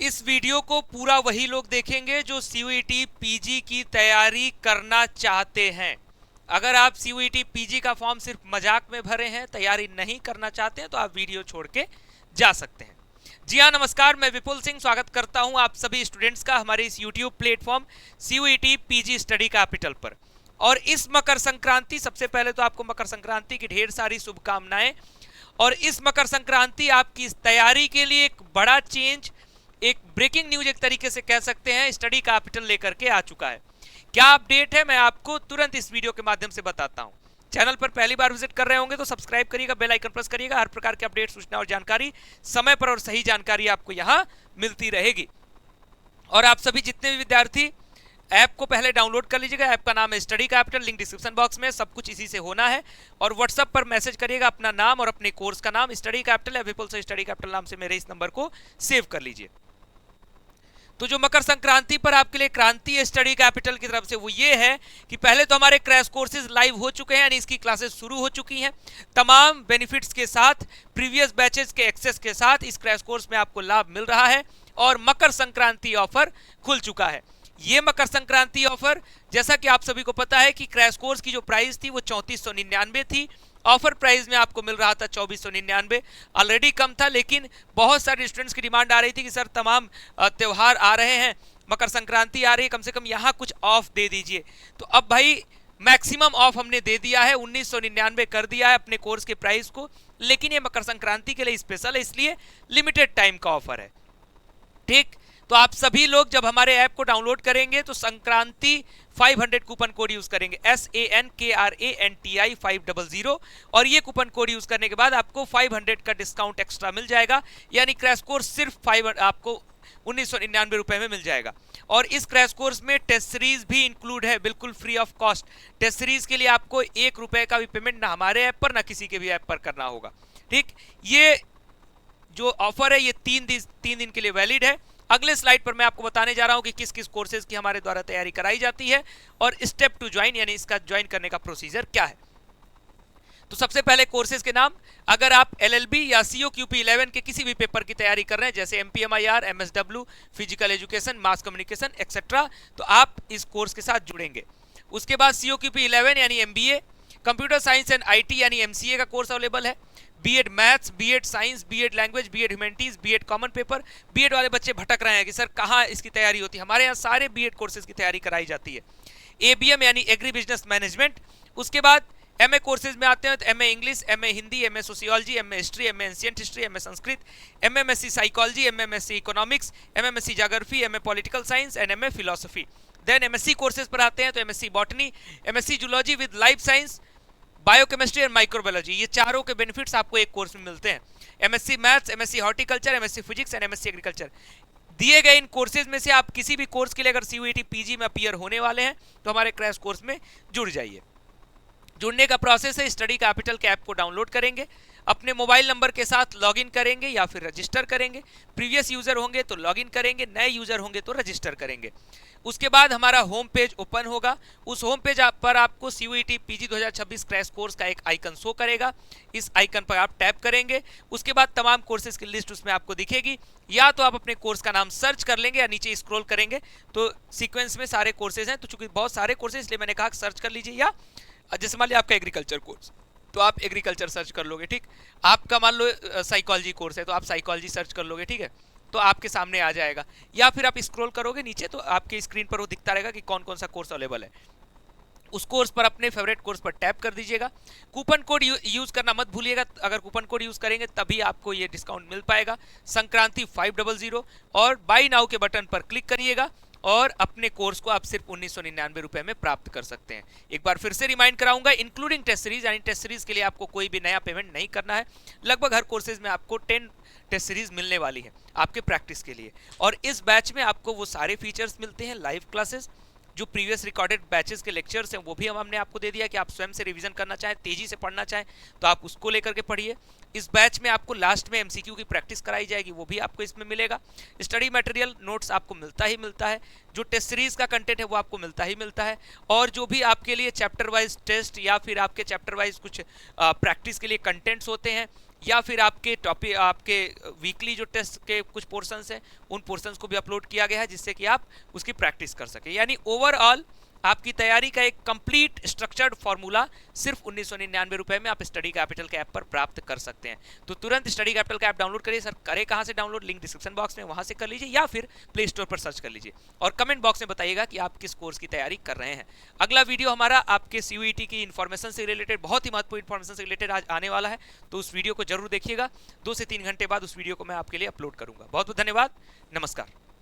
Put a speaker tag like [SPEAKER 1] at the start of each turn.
[SPEAKER 1] इस वीडियो को पूरा वही लोग देखेंगे जो सीयूईटी पीजी की तैयारी करना चाहते हैं। अगर आप सीयूईटी पीजी का फॉर्म सिर्फ मजाक में भरे हैं, तैयारी नहीं करना चाहते हैं, तो आप वीडियो छोड़ के जा सकते हैं। जी हाँ, नमस्कार, मैं विपुल सिंह स्वागत करता हूं आप सभी स्टूडेंट्स का हमारे इस YouTube platform CUET PG study capital पर। और इस मकर संक्रांति, सबसे पहले तो आपको मकर संक्रांति की ढेर सारी शुभकामनाएं। और इस मकर संक्रांति आपकी इस तैयारी के लिए एक बड़ा चेंज, एक ब्रेकिंग न्यूज एक तरीके से कह सकते हैं, स्टडी कैपिटल लेकर के आ चुका है। क्या अपडेट है मैं आपको तुरंत इस वीडियो के माध्यम से बताता हूं। चैनल पर पहली बार विजिट कर रहे होंगे तो सब्सक्राइब करिएगा, बेल आइकन प्रेस करिएगा। हर प्रकार के अपडेट, सूचना और जानकारी समय पर और सही जानकारी आपको यहां मिलती रहेगी। और आप सभी जितने भी विद्यार्थी ऐप को पहले डाउनलोड कर लीजिएगा। ऐप का नाम है study capital, link description box में, सब कुछ इसी से होना है। और व्हाट्सएप पर मैसेज करिएगा अपना नाम और अपने कोर्स का नाम, स्टडी कैपिटल या विपुल से स्टडी कैपिटल नाम से मेरे इस नंबर को सेव कर लीजिए। तो जो मकर संक्रांति पर आपके लिए क्रांति है स्टडी कैपिटल की तरफ से, वो ये है कि पहले तो हमारे क्रैश कोर्सेज लाइव हो चुके हैं, यानी इसकी क्लासेस शुरू हो चुकी हैं। तमाम बेनिफिट्स के साथ, प्रीवियस बैचेस के एक्सेस के साथ इस क्रैश कोर्स में आपको लाभ मिल रहा है। और मकर संक्रांति ऑफर खुल चुका है। ये मकर संक्रांति ऑफर, जैसा कि आप सभी को पता है कि क्रैश कोर्स की जो प्राइस थी वो 3499 थी। ऑफर प्राइस में आपको मिल रहा था 2499। ऑलरेडी कम था, लेकिन बहुत सारे स्टूडेंट्स की डिमांड आ रही थी कि सर तमाम त्योहार आ रहे हैं, मकर संक्रांति आ रही है, कम से कम यहाँ कुछ ऑफ दे दीजिए। तो अब भाई मैक्सिमम ऑफ हमने दे दिया है, 1999 कर दिया है अपने कोर्स के प्राइस को। लेकिन ये मकर संक्रांति के लिए स्पेशल है, इसलिए लिमिटेड टाइम का ऑफर है। ठीक, तो आप सभी लोग जब हमारे ऐप को डाउनलोड करेंगे तो संक्रांति 500 कूपन कोड यूज करेंगे, SANKRANTI 500। और ये कूपन कोड यूज करने के बाद आपको 500 का डिस्काउंट एक्स्ट्रा मिल जाएगा, यानी क्रैश कोर्स सिर्फ आपको 1999 रुपए में मिल जाएगा। और इस क्रैश कोर्स में टेस्ट सीरीज भी इंक्लूड है, बिल्कुल free of cost. Test series के लिए आपको 1 रुपए का भी पेमेंट ना हमारे ऐप पर ना किसी के भी ऐप पर करना होगा। ठीक, ये जो ऑफर है ये 3 दिन के लिए वैलिड है। अगले स्लाइड पर मैं आपको बताने जा रहा हूं कि किस किस कोर्सेज की हमारे द्वारा तैयारी कराई जाती है और स्टेप टू ज्वाइन, यानी इसका ज्वाइन करने का प्रोसीजर क्या है। तो सबसे पहले कोर्सेज के नाम, अगर आप LLB या COQP 11 के किसी भी पेपर की तैयारी कर रहे हैं, जैसे MPMIR, MSW, physical education, mass communication etcetera, तो आप इस कोर्स के साथ जुड़ेंगे। उसके बाद COQP 11 यानी MBA, computer science and IT यानी MCA का कोर्स अवेलेबल है। BEd maths, BEd science, BEd language, BEd humanities, BEd common paper. BEd वाले बच्चे भटक रहे हैं कि सर कहाँ इसकी तैयारी होती है। हमारे यहाँ सारे बीएड कोर्सेज की तैयारी कराई जाती है। ABM यानी एग्री बिजनेस मैनेजमेंट। उसके बाद MA कोर्सेज में आते हैं तो MA English, MA Hindi, MA sociology, MA history, MA ancient history, MA Sanskrit, MMSC psychology, MMSC economics, MMSC geography, MA political science and MA philosophy. Then MSc courses पर आते हैं तो MSc botany, MSc zoology with life science, biochemistry और microbiology. ये चारों के benefits आपको एक कोर्स में मिलते हैं। MSc maths, MSc horticulture, MSc physics and MSc agriculture. दिए गए इन कोर्सेज में से आप किसी भी कोर्स के लिए अगर CUET PG में अपीयर होने वाले हैं तो हमारे क्रैश कोर्स में जुड़ जाइए। जुड़ने का प्रोसेस है, स्टडी कैपिटल के ऐप को डाउनलोड करेंगे, अपने मोबाइल नंबर के साथ लॉगिन करेंगे या फिर रजिस्टर करेंगे। प्रीवियस यूजर होंगे तो लॉगिन करेंगे, नए यूजर होंगे तो रजिस्टर करेंगे। उसके बाद हमारा होम पेज ओपन होगा। उस होम पेज पर आपको CUET PG 2026 क्रैश कोर्स का एक आइकन शो करेगा। इस आइकन पर आप टैप करेंगे, उसके बाद तमाम कोर्सेज की लिस्ट उसमें आपको दिखेगी। या तो आप अपने कोर्स का नाम सर्च कर लेंगे या नीचे स्क्रॉल करेंगे तो सीक्वेंस में सारे कोर्सेज हैं। तो चूंकि बहुत सारे कोर्सेज, इसलिए मैंने कहा सर्च कर लीजिए। या जैसे मान लिया आपका एग्रीकल्चर कोर्स तो आप एग्रीकल्चर सर्च कर लोगे। ठीक, आपका मान लो साइकोलॉजी कोर्स है तो आप साइकोलॉजी सर्च कर लोगे। ठीक है, तो आपके सामने आ जाएगा। या फिर आप स्क्रॉल करोगे नीचे तो आपके स्क्रीन पर वो दिखता रहेगा कि कौन कौन सा कोर्स अवेलेबल है। उस कोर्स पर, अपने फेवरेट कोर्स पर टैप कर दीजिएगा। कूपन कोड यूज करना मत भूलिएगा, अगर कूपन कोड यूज करेंगे तभी आपको ये डिस्काउंट मिल पाएगा, संक्रांति 500। और बाई नाउ के बटन पर क्लिक करिएगा और अपने कोर्स को आप सिर्फ 1999 रुपए में प्राप्त कर सकते हैं। एक बार फिर से रिमाइंड कराऊंगा, इंक्लूडिंग टेस्ट सीरीज, यानी टेस्ट सीरीज के लिए आपको कोई भी नया पेमेंट नहीं करना है। लगभग हर कोर्सेज में आपको 10 टेस्ट सीरीज मिलने वाली है आपके प्रैक्टिस के लिए। और इस बैच में आपको वो सारे फीचर्स मिलते हैं, लाइव क्लासेस, जो प्रीवियस रिकॉर्डेड बैचेस के लेक्चर्स हैं वो भी हमने आपको दे दिया कि आप स्वयं से रिवीजन करना चाहें, तेजी से पढ़ना चाहें तो आप उसको लेकर के पढ़िए। इस बैच में आपको लास्ट में MCQ की प्रैक्टिस कराई जाएगी, वो भी आपको इसमें मिलेगा। स्टडी मटेरियल नोट्स आपको मिलता ही मिलता है, जो टेस्ट सीरीज का कंटेंट है वो आपको मिलता ही मिलता है। और जो भी आपके लिए चैप्टर वाइज टेस्ट या फिर आपके चैप्टर वाइज कुछ प्रैक्टिस के लिए कंटेंट्स होते हैं या फिर आपके टॉपिक, आपके वीकली जो टेस्ट के कुछ पोर्शंस हैं उन पोर्शंस को भी अपलोड किया गया है, जिससे कि आप उसकी प्रैक्टिस कर सके। यानी ओवरऑल आपकी तैयारी का एक कंप्लीट स्ट्रक्चर्ड फॉर्मूला सिर्फ 1999 रुपए में आप स्टडी कैपिटल के ऐप पर प्राप्त कर सकते हैं। तो तुरंत स्टडी कैपिटल का ऐप डाउनलोड करिए। सर करे कहां से डाउनलोड, लिंक डिस्क्रिप्शन बॉक्स में, वहां से कर लीजिए या फिर प्ले स्टोर पर सर्च कर लीजिए और कमेंट बॉक्स में बताइएगा कि आप किस कोर्स की तैयारी कर रहे हैं। अगला वीडियो हमारा आपके सीयूईटी की इन्फॉर्मेशन से रिलेटेड, बहुत ही महत्वपूर्ण इन्फॉर्मेशन से रिलेटेड आज आने वाला है, तो उस वीडियो को जरूर देखिएगा। 2 से 3 घंटे बाद उस वीडियो को मैं आपके लिए अपलोड करूंगा। बहुत बहुत धन्यवाद, नमस्कार।